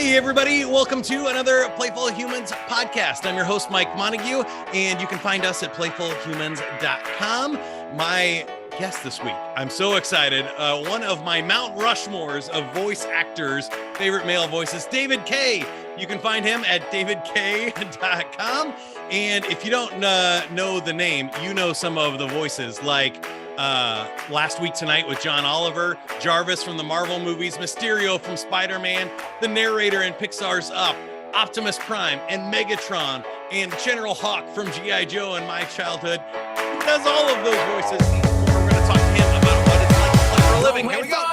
Hey everybody, welcome to another Playful Humans podcast. I'm your host, Mike Montague, and you can find us at playfulhumans.com. My guest this week, I'm so excited. One of my Mount Rushmores of voice actors, favorite male voices, David Kaye. You can find him at davidkaye.com. And if you don't know the name, you know some of the voices like Last Week Tonight with John Oliver, Jarvis from the Marvel movies, Mysterio from Spider-Man, the narrator in Pixar's Up, Optimus Prime and Megatron, and General Hawk from G.I. Joe in my childhood. He does all of those voices. We're going to talk to him about what it's like to play for a living. Here we go.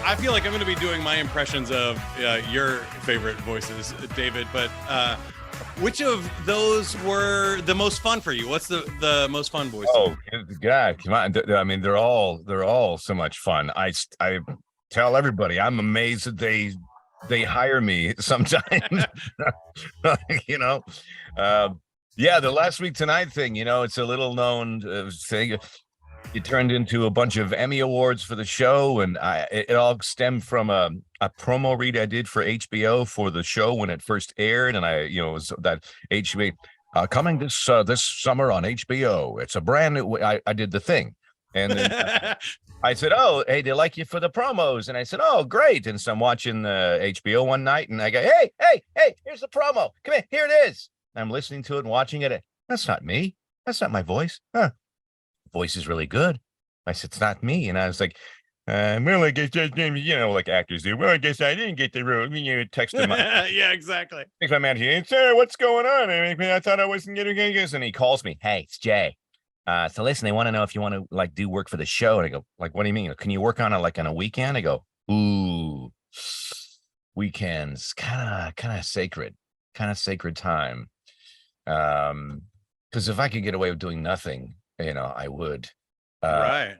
I feel like I'm going to be doing my impressions of your favorite voices, David, but which of those were the most fun for you? What's the most fun voice? Oh, God, come on. I mean, they're all so much fun. I tell everybody, I'm amazed that they hire me sometimes, you know? Yeah, the Last Week Tonight thing, it's a little known thing. It turned into a bunch of Emmy Awards for the show, and it all stemmed from a promo read I did for HBO for the show when it first aired, and it was that HBO coming this summer on HBO. It's a brand new. I did the thing, and then I said, "Oh, hey, they like you for the promos," and I said, "Oh, great!" And so I'm watching HBO one night, and I go, "Hey, here's the promo. Come here it is." And I'm listening to it and watching it. That's not me. That's not my voice. Huh? Voice is really good. I said, it's not me. And I was like, well, I guess that's, like actors do. Well, I guess I didn't get the role. Text him. Yeah, exactly. Text my manager. Hey, sir, what's going on? I thought I wasn't getting this. And he calls me. Hey, it's Jay. So listen, they want to know if you want to do work for the show. And I go, what do you mean? Can you work on it on a weekend? I go, ooh, weekends, kind of sacred time. Because if I could get away with doing nothing, I would. Right.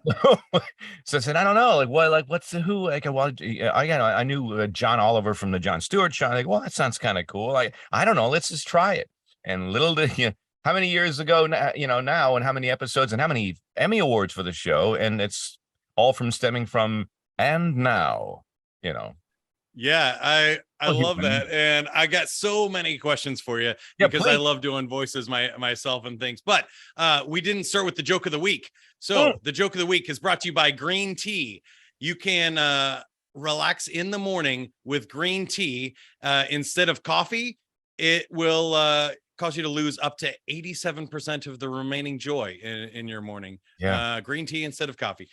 So I said, I don't know, what's the who? I knew John Oliver from the Jon Stewart show. Well, that sounds kind of cool. I don't know. Let's just try it. And how many years ago, now, and how many episodes and how many Emmy Awards for the show, and it's all stemming from and now, Yeah, I love that. And I got so many questions for you because I love doing voices myself and things. But we didn't start with the joke of the week. So the joke of the week is brought to you by green tea. You can relax in the morning with green tea instead of coffee. It will cause you to lose up to 87% of the remaining joy in your morning. Yeah. Green tea instead of coffee.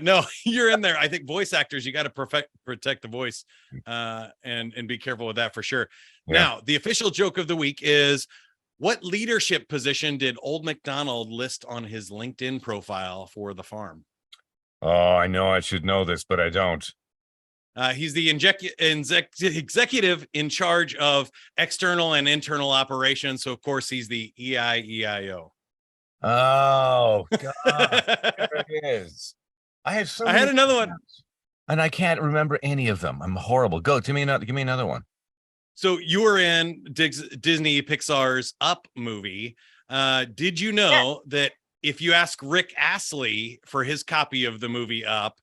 No, you're in there. I think voice actors, you got to protect the voice and be careful with that for sure. Yeah. Now, the official joke of the week is, what leadership position did Old MacDonald list on his LinkedIn profile for the farm? Oh, I know I should know this, but I don't. He's the executive in charge of external and internal operations. So, of course, he's the EIEIO. Oh, God. There it is. I had another one. And I can't remember any of them. I'm horrible. Give me another one. So you were in Disney Pixar's Up movie. Did you know that if you ask Rick Astley for his copy of the movie Up,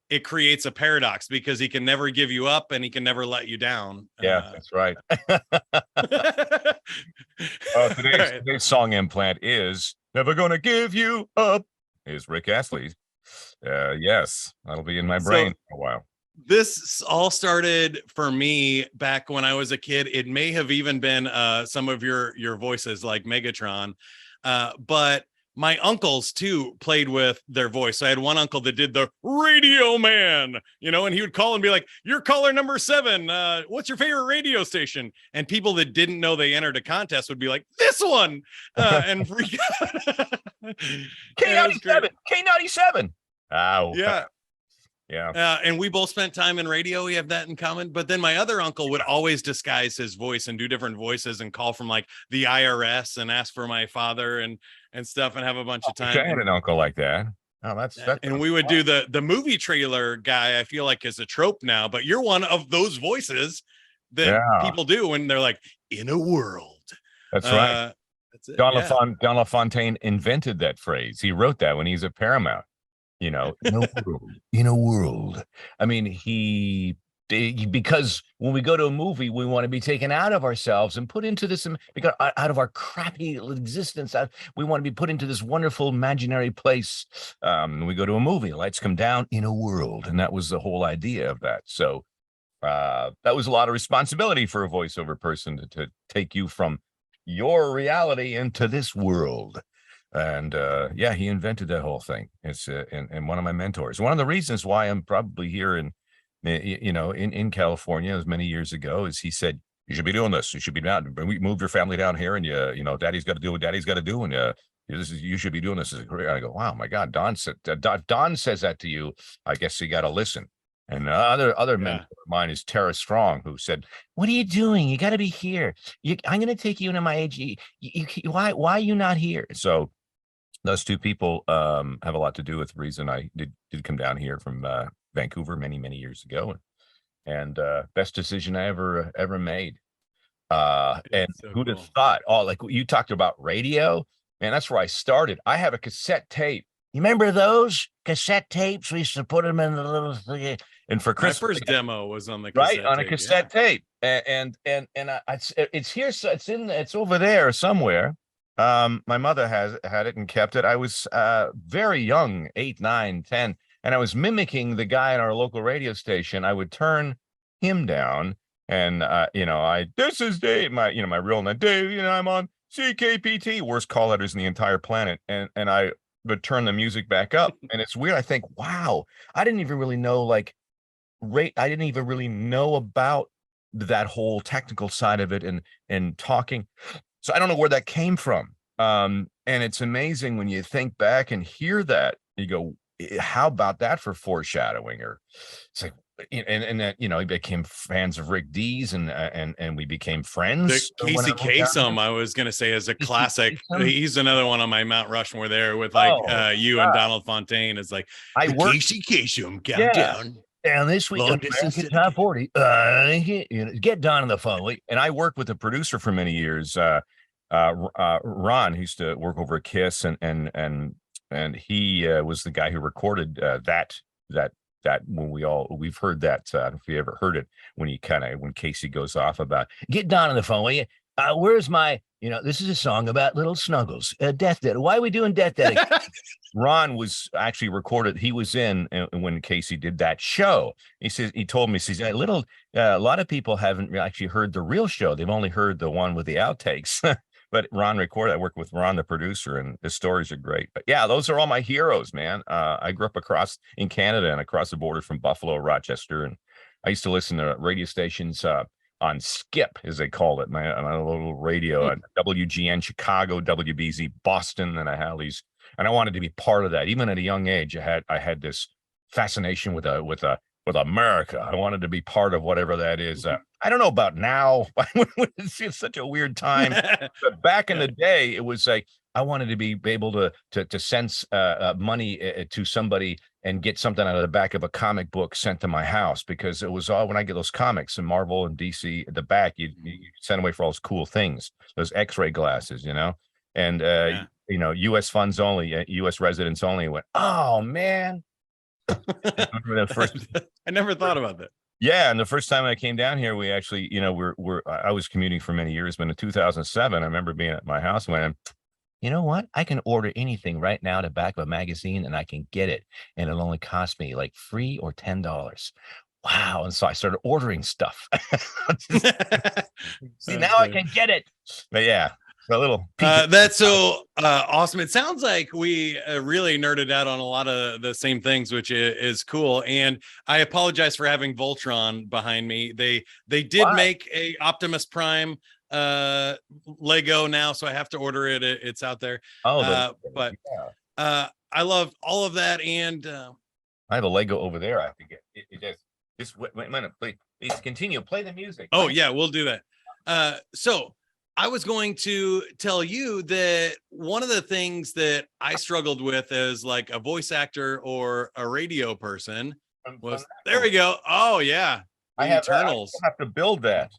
it creates a paradox because he can never give you up and he can never let you down. Yeah, that's right. Today's song implant is "Never Gonna Give You Up" is Rick Astley. Yes, that'll be in my brain for a while. This all started for me back when I was a kid. It may have even been some of your voices like Megatron, but my uncles too played with their voice. So I had one uncle that did the radio man, and he would call and be like, "You're caller number 7. What's your favorite radio station?" And people that didn't know they entered a contest would be like, "This one," and freak out. K97. Oh, yeah. Yeah. And we both spent time in radio. We have that in common. But then my other uncle would always disguise his voice and do different voices and call from like the IRS and ask for my father. And and stuff and have a bunch of I time. had an uncle like that. Oh, that's And we would do the movie trailer guy, I feel like is a trope now, but you're one of those voices that people do when they're like, in a world. That's right. That's it. Don LaFontaine invented that phrase. He wrote that when he's at Paramount, in a world. I mean, because when we go to a movie, we want to be taken out of ourselves and put into this, because out of our crappy existence, we want to be put into this wonderful imaginary place. When we go to a movie, lights come down, in a world. And that was the whole idea of that. So that was a lot of responsibility for a voiceover person to take you from your reality into this world. And he invented that whole thing. It's and one of my mentors. One of the reasons why I'm probably here in California as many years ago is he said, you should be doing this. You should be down. We moved your family down here, and daddy's got to do what daddy's got to do, and you should be doing this as a career. I go, wow, my God, Don says that to you. I guess you got to listen. And other mentor of mine is Tara Strong, who said, "What are you doing? You got to be here. I'm going to take you into my age. Why are you not here?" So those two people have a lot to do with the reason I did come down here from Vancouver many years ago, and best decision I ever made. And so who'd have thought? Oh, like you talked about radio, man, that's where I started. I have a cassette tape. You remember those cassette tapes? We used to put them in the little thing. And for Christmas, my first demo was on the cassette on a cassette tape, and it's here, so it's over there somewhere. My mother had it and kept it. I was very young, 8, 9, 10, and I was mimicking the guy in our local radio station. I would turn him down, and this is Dave, my real name, Dave. I'm on CKPT, worst call letters in the entire planet, and I would turn the music back up, and it's weird. I think, wow, I didn't even really know I didn't even really know about that whole technical side of it and talking. So I don't know where that came from. And it's amazing when you think back and hear that, you go, how about that for foreshadowing? Or it's like, and that, he became fans of Rick Dees and we became friends. The Casey Kasem, I was going to say, is a classic. He's another one on my Mount Rushmore there with you and Donald Fontaine. It's like Casey Kasem countdown. And this week on Top 40, get Don on the phone. And I worked with a producer for many years, Ron, who used to work over at Kiss, and he was the guy who recorded that when we've heard that. I don't know if you ever heard it when Casey goes off about get Don on the phone, will you? Where's my, this is a song about little snuggles, death debt. Why are we doing death debt? Ron was actually recorded. He was in when Casey did that show. He told me, a lot of people haven't actually heard the real show. They've only heard the one with the outtakes. But Ron recorded. I worked with Ron, the producer, and the stories are great. But yeah, those are all my heroes, man. I grew up in Canada and across the border from Buffalo, Rochester, and I used to listen to radio stations on Skip, as they called it, my little radio, WGN Chicago, WBZ Boston, and I had these, and I wanted to be part of that. Even at a young age, I had this fascination with America. I wanted to be part of whatever that is. I don't know about now. It's such a weird time. But back in the day, it was like I wanted to be able to send money to somebody and get something out of the back of a comic book sent to my house, because it was all, when I get those comics and Marvel and DC at the back, you send away for all those cool things, those X-ray glasses, and U.S. funds only, U.S. residents only. Went, oh man. I never thought about that. Yeah, and the first time I came down here, we actually, I was commuting for many years, but in 2007, I remember being at my house when, you know what? I can order anything right now to back of a magazine and I can get it. And it'll only cost me like $3 or $10. Wow. And so I started ordering stuff. See, now I can get it. But yeah. A little that's so awesome. It sounds like we really nerded out on a lot of the same things, which is cool. And I apologize for having Voltron behind me. They did make a Optimus Prime Lego now, so I have to order it. It's out there. But I love all of that. And I have a Lego over there. I have to get it. Just wait a minute, please continue. Play the music. Oh yeah, we'll do that. So I was going to tell you that one of the things that I struggled with as like a voice actor or a radio person was, there we go. Oh yeah. The Eternals. I have to build that.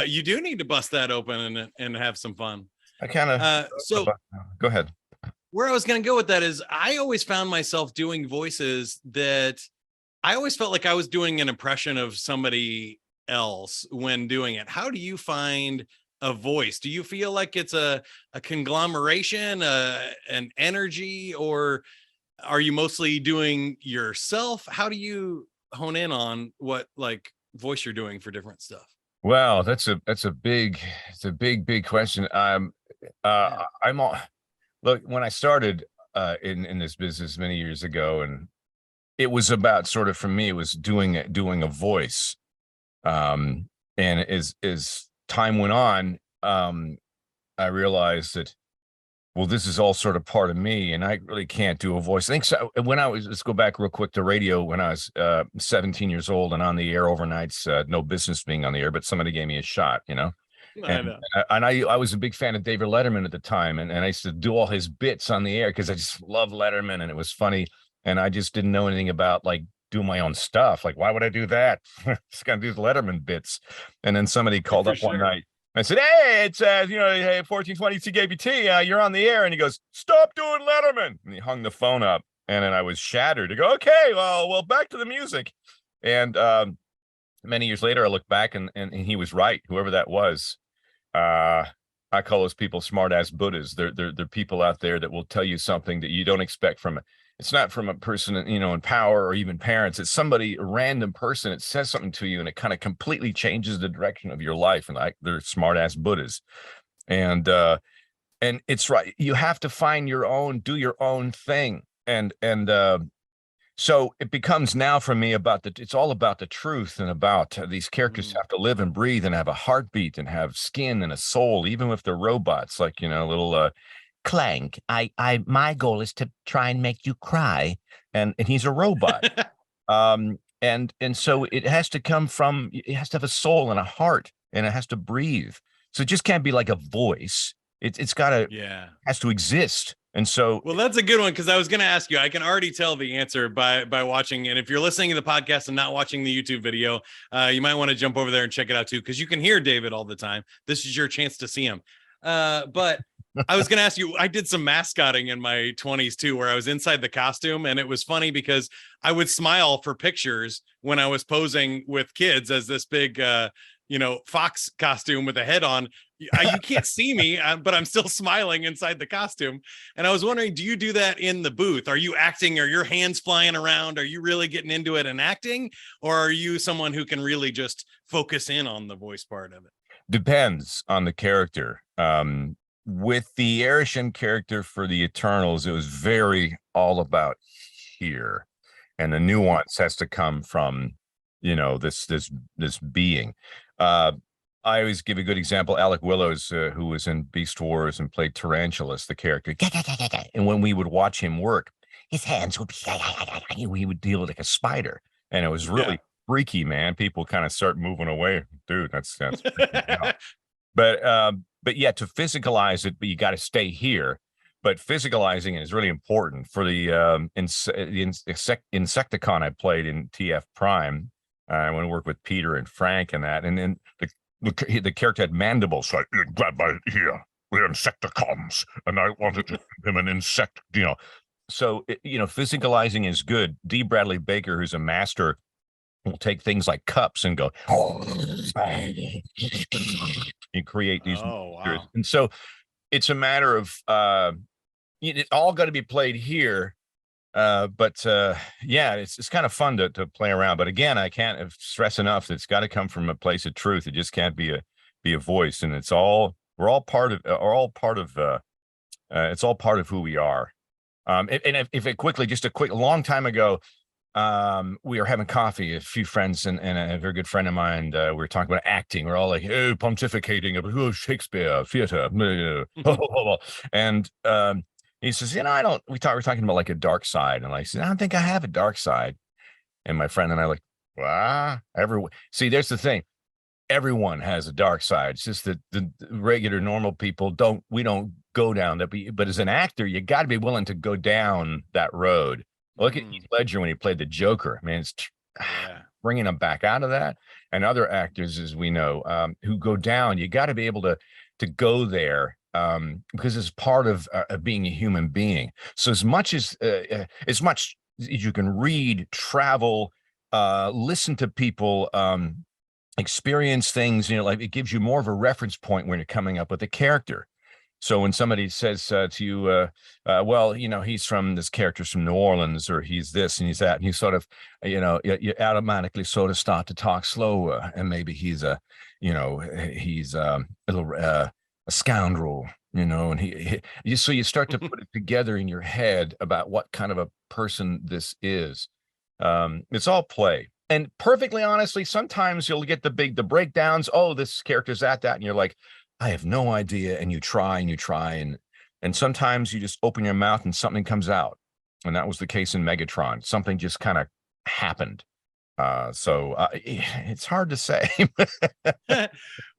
You do need to bust that open and have some fun. I kind of so go ahead. Where I was going to go with that is I always found myself doing voices that I always felt like I was doing an impression of somebody else when doing it. How do you find a voice? Do you feel like it's a conglomeration, an energy, or are you mostly doing yourself? How do you hone in on what like voice you're doing for different stuff? Wow, that's a big question. Look, when I started in this business many years ago, and it was about sort of, for me, it was doing a voice. And as time went on, I realized that, well, this is all sort of part of me, and I really can't do a voice. I think so. When let's go back real quick to radio. When I was 17 years old and on the air overnights, no business being on the air, but somebody gave me a shot, you know. I was a big fan of David Letterman at the time, and I used to do all his bits on the air because I just love Letterman, and it was funny. And I just didn't know anything about like doing my own stuff. Like, why would I do that? Just gonna do the Letterman bits. And then somebody called up one night. I said, hey, it's hey, 1420 CKBT, you're on the air. And he goes, stop doing Letterman. And he hung the phone up, and then I was shattered. To go, okay, well, back to the music. And many years later, I look back and he was right. Whoever that was, I call those people smart ass Buddhas. They're people out there that will tell you something that you don't expect from it. It's not from a person, in power or even parents. It's somebody, a random person. It says something to you, and it kind of completely changes the direction of your life. And they're smart ass Buddhas. And it's right. You have to find do your own thing. And so it becomes now for me it's all about the truth, and about these characters have to live and breathe and have a heartbeat and have skin and a soul, even if they're robots, like, little, Clank, my goal is to try and make you cry, and he's a robot. And so it has to have a soul and a heart, and it has to breathe. So it just can't be like a voice. It's has to exist. And so, well, that's a good one, because I was going to ask you, I can already tell the answer by watching. And if you're listening to the podcast and not watching the YouTube video, you might want to jump over there and check it out too, because you can hear David all the time. This is your chance to see him. But I was going to ask you, I did some mascotting in my 20s too, where I was inside the costume, and it was funny because I would smile for pictures when I was posing with kids as this big, fox costume with a head on. You can't see me, but I'm still smiling inside the costume. And I was wondering, do you do that in the booth? Are you acting? Are your hands flying around? Are you really getting into it and acting? Or are you someone who can really just focus in on the voice part of it? Depends on the character. With the Arishan character for the Eternals, it was very all about here, and the nuance has to come from, this being. I always give a good example. Alec Willows, who was in Beast Wars and played Tarantulas, the character, and when we would watch him work, his hands would be, he would deal with like a spider, and it was really freaky, man. People kind of start moving away, dude. That's but yeah, to physicalize it, but you got to stay here. But physicalizing it is really important for the Insecticon I played in TF Prime. I went to work with Peter and Frank and that, and then the character had mandibles. Like, grab my here, we're Insecticons, and I wanted to give him an insect, So physicalizing is good. D. Bradley Baker, who's a master, will take things like cups and go, you create these monsters. And so it's a matter of it's all got to be played here. But it's kind of fun to play around. But again, I can't stress enough that it's got to come from a place of truth. It just can't be a voice. And it's all part of who we are. And if it quickly, just a long time ago, we were having coffee, a few friends and a very good friend of mine. We were talking about acting. We're all like, pontificating about Shakespeare, theater. And he says, we were talking about like a dark side. And I said, I don't think I have a dark side. And my friend and I like, see, there's the thing. everyone has a dark side. It's just that the regular normal people don't go down that. But as an actor, you got to be willing to go down that road. Look at Heath Ledger when he played the Joker. I mean, it's bringing him back out of that. And other actors, as we know, who go down, you got to be able to go there, because it's part of being a human being. So as much as you can read, travel, listen to people, experience things, like it gives you more of a reference point when you're coming up with a character. So when somebody says to you, well, he's from, this character's from New Orleans, or he's this and he's that, and you sort of, you automatically sort of start to talk slower, and maybe he's a little a scoundrel, and so you start to put it together in your head about what kind of a person this is. It's all play. And perfectly honestly, sometimes you'll get the breakdowns. Oh, this character's that, and you're like, I have no idea. And you try and sometimes you just open your mouth and something comes out. And that was the case in Megatron. Something just kind of happened. So it's hard to say. Well,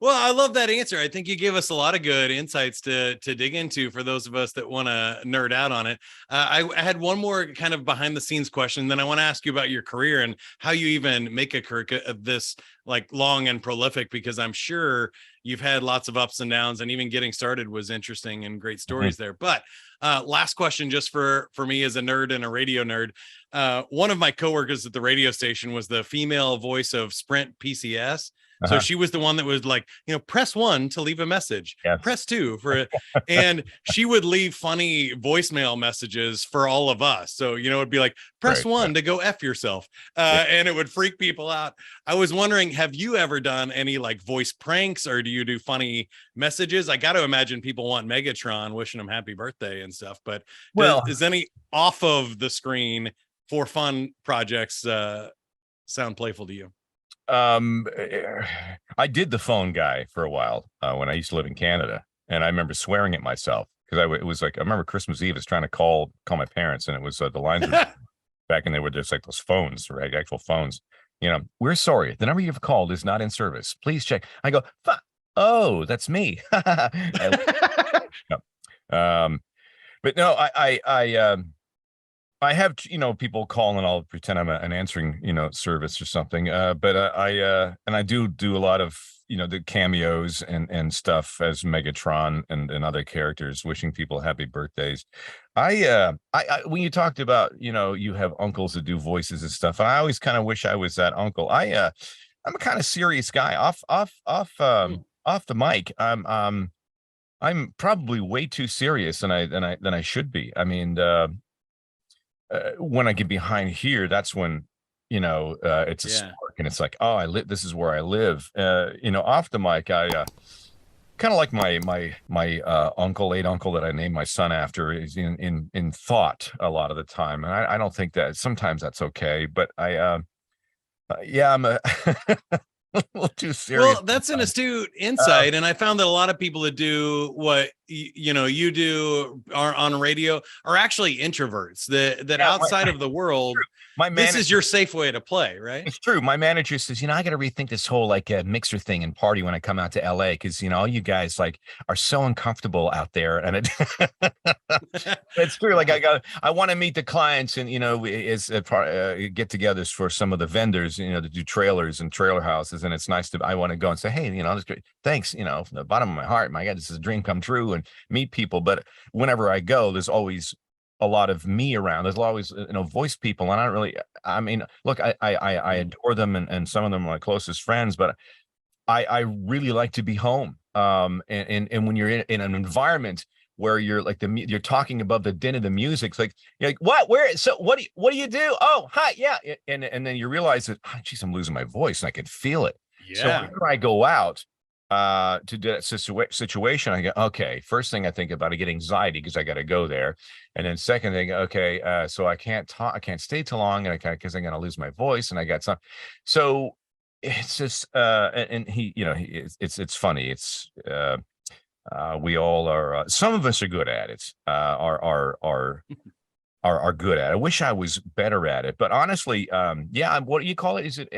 I love that answer. I think you gave us a lot of good insights to dig into for those of us that want to nerd out on it. I had one more kind of behind the scenes question. Then I want to ask you about your career and how you even make a career of this like long and prolific, because I'm sure you've had lots of ups and downs, and even getting started was interesting and great stories there. But last question, just for me as a nerd and a radio nerd. One of my coworkers at the radio station was the female voice of Sprint PCS. So she was the one that was like, press 1 to leave a message, press 2 for it. And she would leave funny voicemail messages for all of us. So, it'd be like, press 1 to go F yourself. And it would freak people out. I was wondering, have you ever done any like voice pranks, or do you do funny messages? I got to imagine people want Megatron wishing him happy birthday and stuff, but is any off of the screen for fun projects sound playful to you? I did the phone guy for a while when I used to live in Canada, and I remember swearing at myself because it was like, I remember Christmas Eve I was trying to call my parents, and it was the lines were back, and they were just like those phones, right? Actual phones. We're sorry, the number you've called is not in service. Please check. I go, oh, that's me. No. But no, I have, people call, and I'll pretend I'm an answering, service or something. But I do a lot of, the cameos and stuff as Megatron and other characters, wishing people happy birthdays. I when you talked about, you have uncles that do voices and stuff, and I always kind of wish I was that uncle. I'm a kind of serious guy off the mic. I'm probably way too serious than I should be. I mean, when I get behind here, that's when, it's a spark, and it's like, oh, this is where I live. Off the mic, I kind of like my late uncle that I named my son after is in thought a lot of the time. And I don't think that sometimes that's okay, but I'm a a little too serious. Well, that's an astute insight. And I found that a lot of people that do what you do are on radio are actually introverts that outside of the world. This is your safe way to play, right? It's true. My manager says, I got to rethink this whole like mixer thing and party when I come out to LA, because all you guys like are so uncomfortable out there, and it's true. Like I want to meet the clients, and is get-togethers for some of the vendors, to do trailers and trailer houses, and it's nice I want to go and say, hey, that's great, thanks, from the bottom of my heart, my God, this is a dream come true, and meet people. But whenever I go, there's always a lot of me around. There's always voice people, and I don't really, I mean, look, I adore them, and some of them are my closest friends, but I really like to be home. And when you're in an environment where you're like you're talking above the din of the music, it's like, you're like, what do you do? Oh, hi, yeah. And then you realize that, oh, geez, I'm losing my voice, and I can feel it. So whenever I go out to do that situation, I go, okay, first thing I think about, I get anxiety because I got to go there. And then second thing, okay, so I can't stay too long, and because I'm going to lose my voice, and I got some. So it's just, and it's funny. It's, we all are, some of us are good at it. are good at. I wish I was better at it, but honestly, yeah. What do you call it? Is it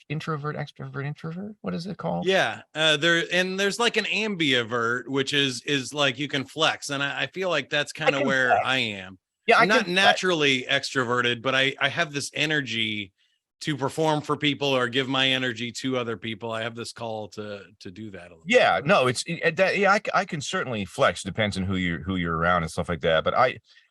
introvert, extrovert, introvert? What is it called? Yeah, there's like an ambivert, which is like you can flex, and I feel like that's I kind of can where flex. I am. Yeah, I I'm can not flex. naturally extroverted, but I have this energy to perform for people or give my energy to other people. I have this call to do that a little bit. Yeah, no, that. Yeah, I can certainly flex. Depends on who you're around and stuff like that. But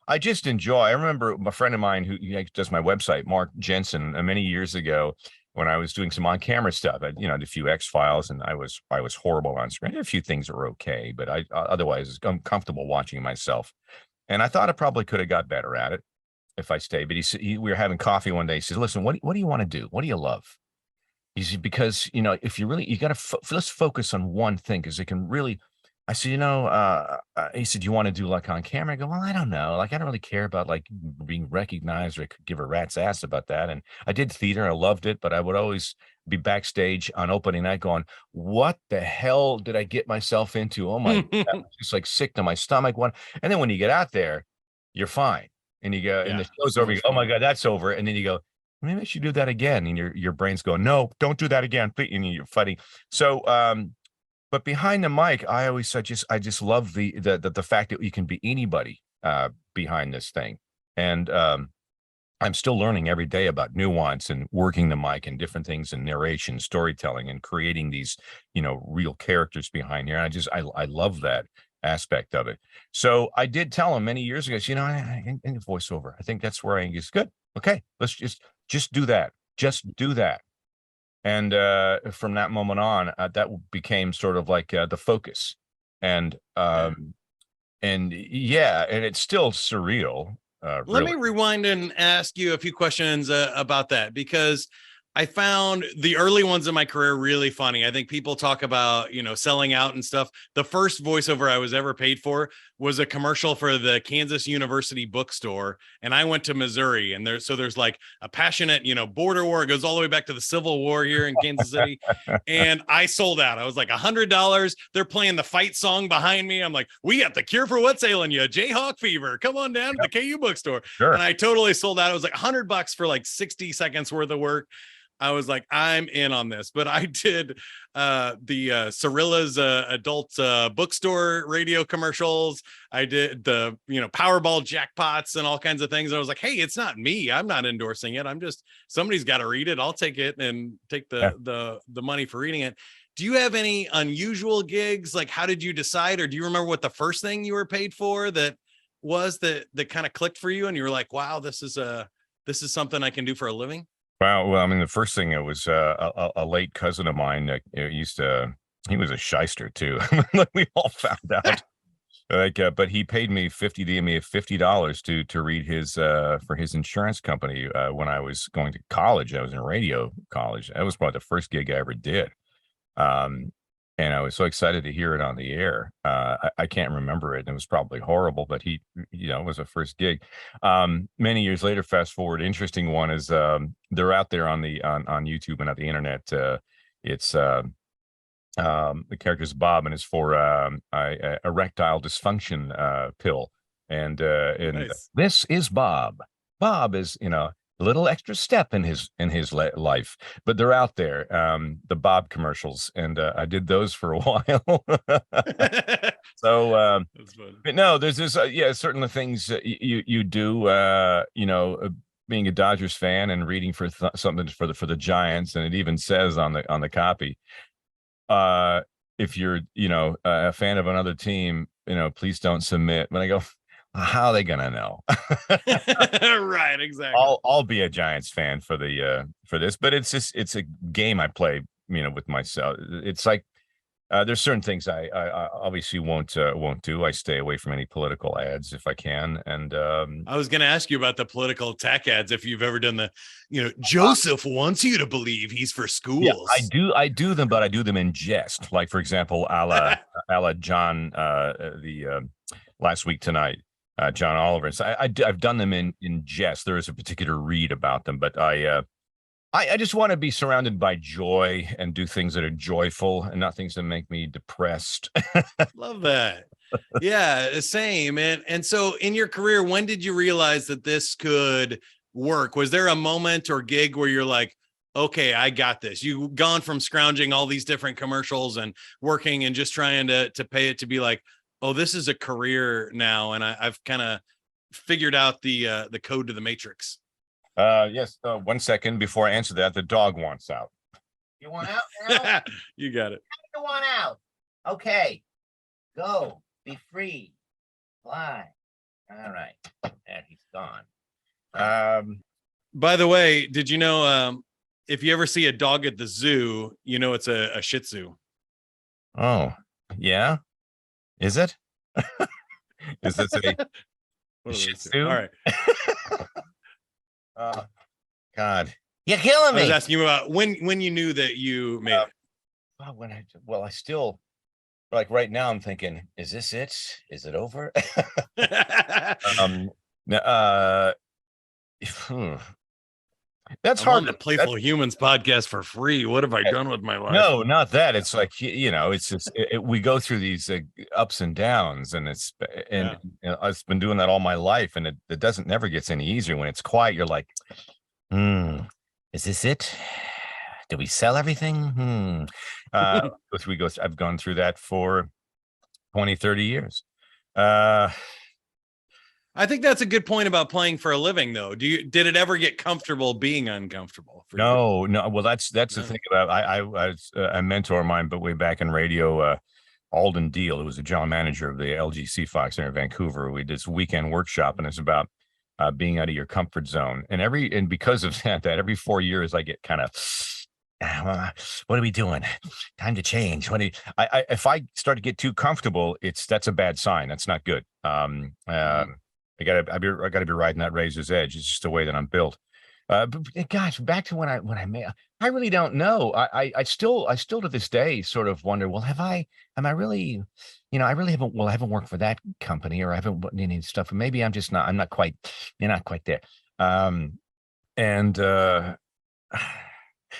I just enjoy. I remember a friend of mine who does my website, Mark Jensen, many years ago when I was doing some on camera stuff. I did a few X Files, and I was horrible on screen. A few things were okay, but I otherwise I'm comfortable watching myself. And I thought I probably could have got better at it if I stayed. But he said we were having coffee one day. He says, "Listen, what do you want to do? What do you love?" You see, because if you really, you got to let's focus on one thing because it can really. I said, he said, you want to do like on camera? I go, well, I don't know. Like, I don't really care about like being recognized or I could give a rat's ass about that. And I did theater, I loved it, but I would always be backstage on opening night going, what the hell did I get myself into? Oh my, that was just like sick to my stomach. And then when you get out there, you're fine. And you go, and the Yeah, show's so over. You much go, oh my fun. God, that's over. And then you go, maybe I should do that again. And your brain's going, no, don't do that again. And you're fighting. So, but behind the mic, I always said, I just love the fact that you can be anybody behind this thing. And I'm still learning every day about nuance and working the mic and different things and narration, storytelling, and creating these, real characters behind here. And I love that aspect of it. So I did tell him many years ago, in voiceover, I think that's where I is good. Okay, let's just do that. Just do that. And from that moment on, that became sort of like the focus. And Yeah. and yeah, and it's still surreal, Let really. me rewind and ask you a few questions about that because I found the early ones in my career really funny. I think people talk about, selling out and stuff. The first voiceover I was ever paid for was a commercial for the Kansas University bookstore. And I went to Missouri and there's like a passionate, border war. It goes all the way back to the Civil War here in Kansas City. And I sold out. I was like $100. They're playing the fight song behind me. I'm like, we got the cure for what's ailing you. Jayhawk fever. Come on down to the KU bookstore. And Sure. I totally sold out. It was like $100 for like 60 seconds worth of work. I was like, I'm in on this, but I did the Cirilla's adult bookstore radio commercials. I did the, Powerball jackpots and all kinds of things. And I was like, hey, it's not me. I'm not endorsing it. I'm just, somebody's got to read it. I'll take it and take Yeah. the money for reading it. Do you have any unusual gigs? Like, how did you decide, or do you remember what the first thing you were paid for that was that kind of clicked for you? And you were like, wow, this is something I can do for a living. Well, I mean, the first thing, it was a late cousin of mine that he was a shyster too. Like we all found out. Like, but he paid me $50 to read his for his insurance company when I was going to college. I was in radio college. That was probably the first gig I ever did. Um, and I was so excited to hear it on the air. I can't remember it. It was probably horrible, but it was a first gig. Many years later, fast forward, interesting one is they're out there on YouTube and on the internet. It's the character's Bob, and it's for erectile dysfunction pill. And Nice. this is Bob. Bob is, a little extra step in his life, but they're out there, the Bob commercials, and I did those for a while. So That's fun. but no, there's this certain things that you do, being a Dodgers fan and reading for something for the Giants, and it even says on the copy, if you're a fan of another team, please don't submit. But I go, how are they gonna know? Right, exactly. I'll be a Giants fan for this, but it's a game I play, with myself. It's like there's certain things I obviously won't do. I stay away from any political ads if I can. And I was going to ask you about the political attack ads. If you've ever done Joseph wants you to believe he's for yeah, schools. I do them, but I do them in jest. Like, for example, a la John, the last week tonight. John Oliver. So I've done them in jest. There is a particular read about them, but I just want to be surrounded by joy and do things that are joyful and not things that make me depressed. Love that. Yeah, same. And so in your career, when did you realize that this could work? Was there a moment or gig where you're like, okay, I got this? You've gone from scrounging all these different commercials and working and just trying to pay it to be like, oh, this is a career now, and I've kind of figured out the code to the matrix. Yes. 1 second before I answer that, the dog wants out. You want out now? You got it. You want out? Okay, go. Be free. Fly. All right, and he's gone. By the way, did you know if you ever see a dog at the zoo, you know it's a Shih Tzu. Oh, yeah. Is it? Is this a Shih Tzu? All right. God, you're killing me. I was asking you about when you knew that you made it. I still, like right now I'm thinking, is this it? Is it over? That's I'm hard. On the Playful Humans podcast for free. What have I done with my life? No, not that. It's like, it's just we go through these ups and downs, and I've been doing that all my life, and it doesn't never gets any easier. When it's quiet, you're like, is this it? Did we sell everything? I've gone through that for 20, 30 years. I think that's a good point about playing for a living, though. Did it ever get comfortable being uncomfortable? No. Well, that's the thing about I was a mentor of mine, but way back in radio, Alden Deal, who was the general manager of the LGC Fox Center in Vancouver. We did this weekend workshop, and it's about being out of your comfort zone. And because of that, every 4 years I get kind of, what are we doing? Time to change. If I start to get too comfortable, that's a bad sign. That's not good. I gotta be riding that razor's edge. It's just the way that I'm built. But gosh, back to when I made, I really don't know. I still to this day sort of wonder, well, am I really, I really haven't worked for that company, or I haven't done any stuff. Maybe I'm not quite there.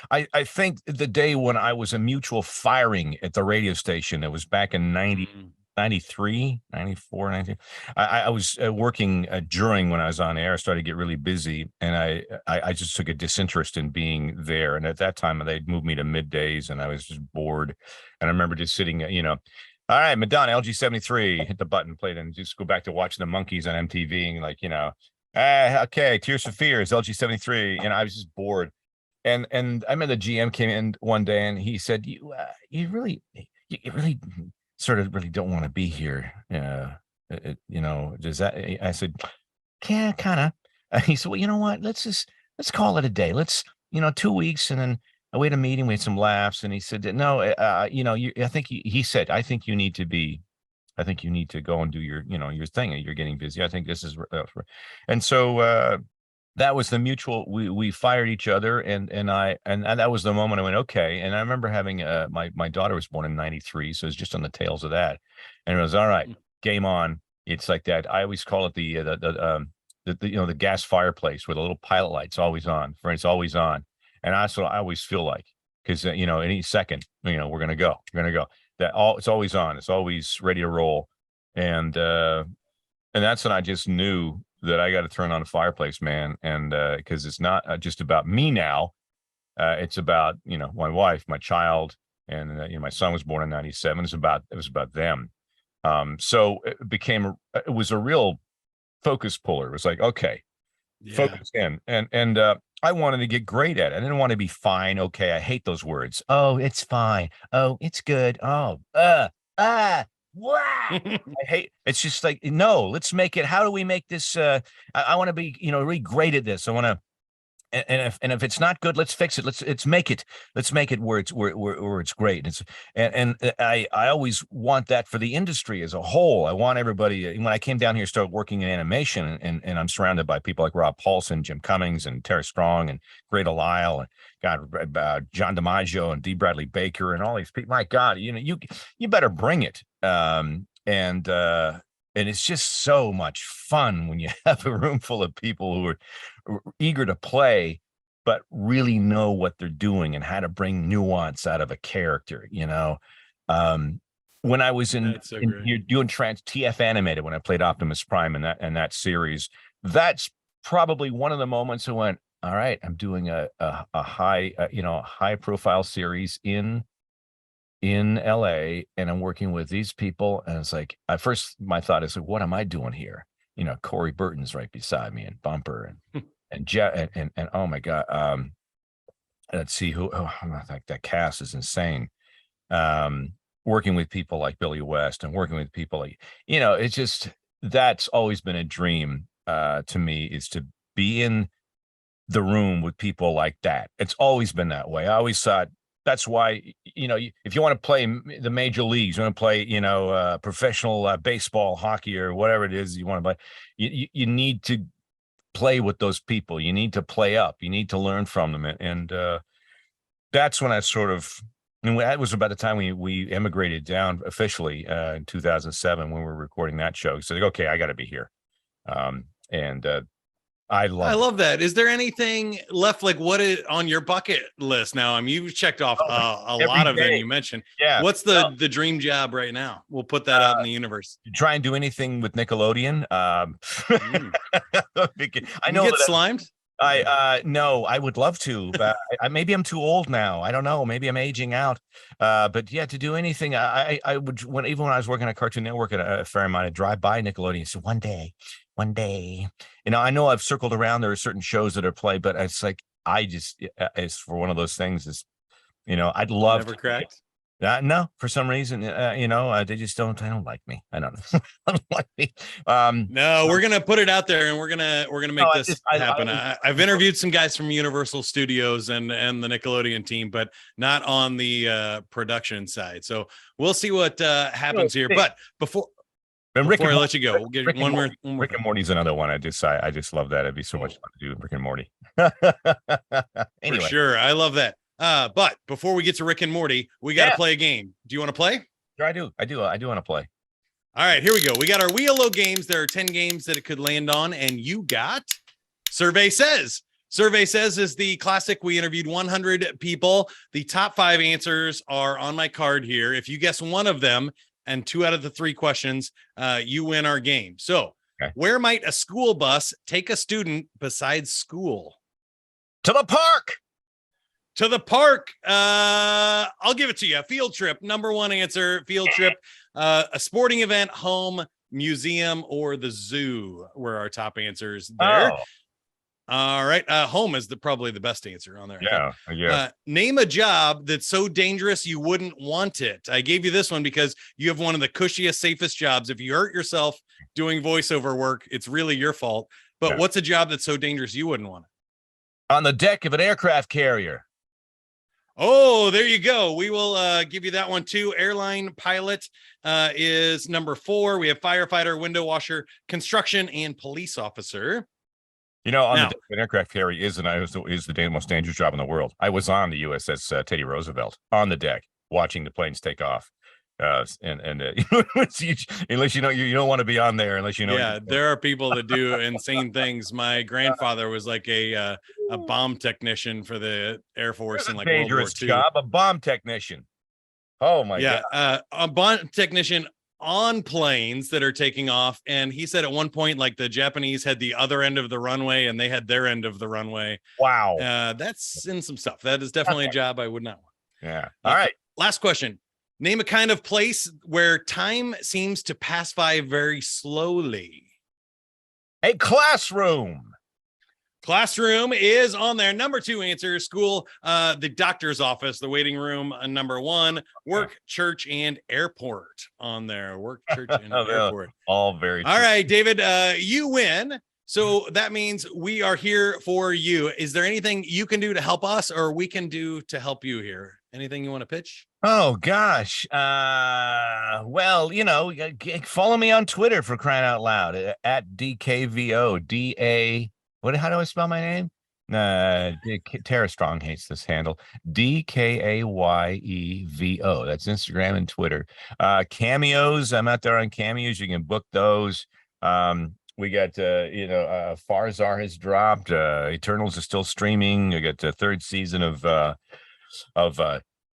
I think the day when I was a mutual firing at the radio station, it was back in 93, 94, 93. I was working during when I was on air. I started to get really busy, and I just took a disinterest in being there. And at that time, they'd moved me to middays, and I was just bored. And I remember just sitting, all right, Madonna, LG 73, hit the button, played, and just go back to watching the Monkees on MTV, and like, okay, Tears for Fears, LG 73, and I was just bored. And I remember the GM came in one day, and he said, you really sort of really don't want to be here. Does that? I said, yeah, kind of. He said, well, you know what? Let's call it a day. Let's, 2 weeks, and then we had a meeting, we had some laughs, and he said, no, I think he said, I think you need to go and do your, your thing. You're getting busy. I think this is, and so that was the mutual. We fired each other, and that was the moment I went, okay. And I remember having my daughter was born in 93, so it was just on the tails of that, and it was all right, game on. It's like that. I always call it the gas fireplace where the little pilot light's always on. It's always on, and that's what I always feel like, because any second, we're gonna go. It's always on. It's always ready to roll, and that's when I just knew that I got to turn on a fireplace, man. And because it's not just about me now. It's about, my wife, my child, and my son was born in 97. It was about them. So it was a real focus puller. It was like, okay, focus in. And I wanted to get great at it. I didn't want to be fine. Okay. I hate those words. Oh, it's fine. Oh, it's good. Oh, wow. I hate, it's just like, no, let's make it. How do we make this? I want to be, really great at this. I want to, and if it's not good, let's fix it. Let's make it where it's great. And I always want that for the industry as a whole. I want everybody, when I came down here, started working in animation, and I'm surrounded by people like Rob Paulson, Jim Cummings, and Tara Strong, and Greta Lyle, and John DiMaggio, and D. Bradley Baker, and all these people. My God, you better bring it. And it's just so much fun when you have a room full of people who are eager to play, but really know what they're doing and how to bring nuance out of a character, when I was you're doing TF animated, when I played Optimus Prime in that series, that's probably one of the moments I went, all right, I'm doing a high profile series in LA, and I'm working with these people. And it's like, at first my thought is, like, what am I doing here? Corey Burton's right beside me, and Bumper and Jet and oh my God. Let's see that cast is insane. Working with people like Billy West and working with people like, it's just, that's always been a dream to me, is to be in the room with people like that. It's always been that way. I always thought that's why, if you want to play the major leagues, you want to play, professional baseball, hockey, or whatever it is you want to play, you need to play with those people. You need to play up. You need to learn from them. And that's when I sort of, and that was about the time we emigrated down officially in 2007 when we were recording that show. So like, okay, I got to be here. I love that. Is there anything left? Like, what is on your bucket list now? I mean, you've checked off a lot of them you mentioned. Yeah. What's the dream job right now? We'll put that out in the universe. Try and do anything with Nickelodeon. I know you get slimed. No, I would love to, but maybe I'm too old now. I don't know. Maybe I'm aging out. But yeah, to do anything, I would, even when I was working at Cartoon Network at a fair amount, I'd drive by Nickelodeon. So one day, I know I've circled around. There are certain shows that are played, but it's like, it's for one of those things is, I'd love never cracked. No, for some reason, they just don't like me. I don't know. Don't like me. No, we're going to put it out there, and we're going to make this happen. I've interviewed some guys from Universal Studios and the Nickelodeon team, but not on the production side. So we'll see what happens here. But before I let you go, we'll get one more. Rick and Morty's another one. I just love that. It'd be so much fun to do Rick and Morty. Anyway. For sure. I love that. But before we get to Rick and Morty, we got to play a game. Do you want to play? Sure, I do. I do want to play. All right, here we go. We got our Wheel of games. There are 10 games that it could land on, and you got Survey Says. Survey Says is the classic. We interviewed 100 people. The top 5 answers are on my card here. If you guess one of them and 2 out of the 3 questions, you win our game. So, Where might a school bus take a student besides school? To the park. To the park. I'll give it to you. Field trip. Number 1 answer. Field trip. A sporting event, home, museum, or the zoo were our top answers there. All right. Home is probably the best answer on there. Yeah. Name a job that's so dangerous you wouldn't want it. I gave you this one because you have one of the cushiest, safest jobs. If you hurt yourself doing voiceover work, it's really your fault. But what's a job that's so dangerous you wouldn't want it? On the deck of an aircraft carrier. Oh, there you go. We will give you that one too. Airline pilot is number 4. We have firefighter, window washer, construction, and police officer. On the deck of an aircract carrier is the most dangerous job in the world. I was on the USS Teddy Roosevelt on the deck watching the planes take off. Unless you don't want to be on there unless there are people that do insane things. My grandfather was like a bomb technician for the Air Force in like World War II. Job, a bomb technician. Oh my God. A bomb technician on planes that are taking off, and he said at one point, like, the Japanese had the other end of the runway and they had their end of the runway. Wow. That's in some stuff. That is definitely a job I would not want. Yeah. All right. Last question. Name a kind of place where time seems to pass by very slowly. A classroom. Classroom is on there. Number 2 answer, school, the doctor's office, the waiting room. Number 1, work, church, and airport on there. Work, church, and airport. All very true. All right, David, you win. So that means we are here for you. Is there anything you can do to help us, or we can do to help you here? Anything you want to pitch? Oh gosh. Well, follow me on Twitter, for crying out loud, at DKVO. How do I spell my name? Tara Strong hates this handle. DKAYEVO. That's Instagram and Twitter. Cameos. I'm out there on Cameos. You can book those. We got Farzar has dropped. Eternals is still streaming. We got the third season of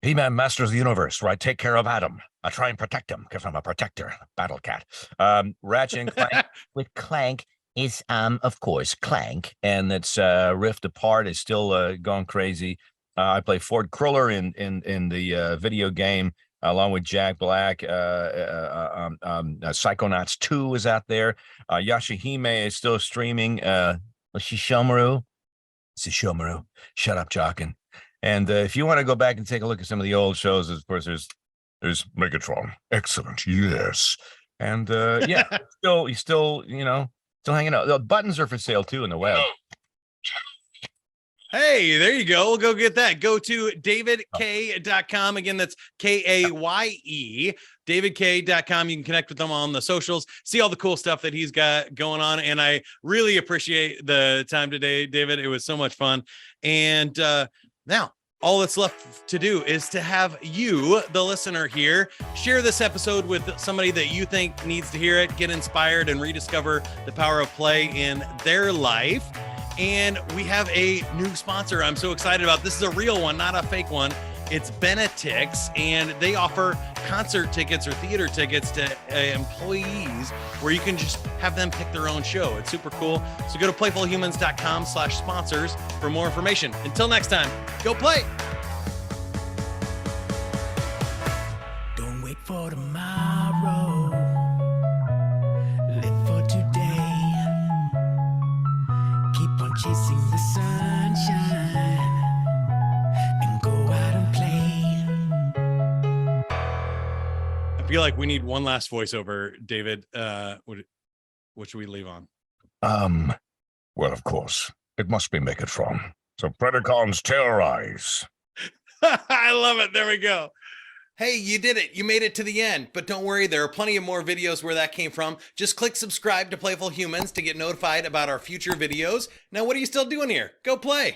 He-Man Masters of the Universe, where I take care of Adam. I try and protect him because I'm a protector, battle cat. Ratchet and Clank with Clank is of course Clank, and that's Rift Apart is still going crazy. I play Ford Cruller in the video game along with Jack Black. Psychonauts 2 is out there. Yashahime is still streaming. Shishomaru. Shut up, Jockin. And if you want to go back and take a look at some of the old shows, of course, there's Megatron. Excellent, yes. And yeah, still hanging out. The buttons are for sale too in the web. Hey, there you go. We'll go get that. Go to davidkaye.com. Again, that's Kaye. davidkaye.com. You can connect with them on the socials, see all the cool stuff that he's got going on. And I really appreciate the time today, David. It was so much fun. And now all that's left to do is to have you, the listener here, share this episode with somebody that you think needs to hear it, get inspired, and rediscover the power of play in their life. And we have a new sponsor I'm so excited about. This is a real one, not a fake one. It's Benetix, and they offer concert tickets or theater tickets to employees where you can just have them pick their own show. It's super cool. So go to playfulhumans.com/sponsors for more information. Until next time, go play. Don't wait for tomorrow. Live for today. Keep on chasing the sunshine and go out and play. I feel like we need one last voiceover, David. What should we leave on? Well, of course, it must be Megatron. So Predacons terrorize. I love it. There we go. Hey, you did it. You made it to the end. But don't worry, there are plenty of more videos where that came from. Just click subscribe to Playful Humans to get notified about our future videos. Now, what are you still doing here? Go play.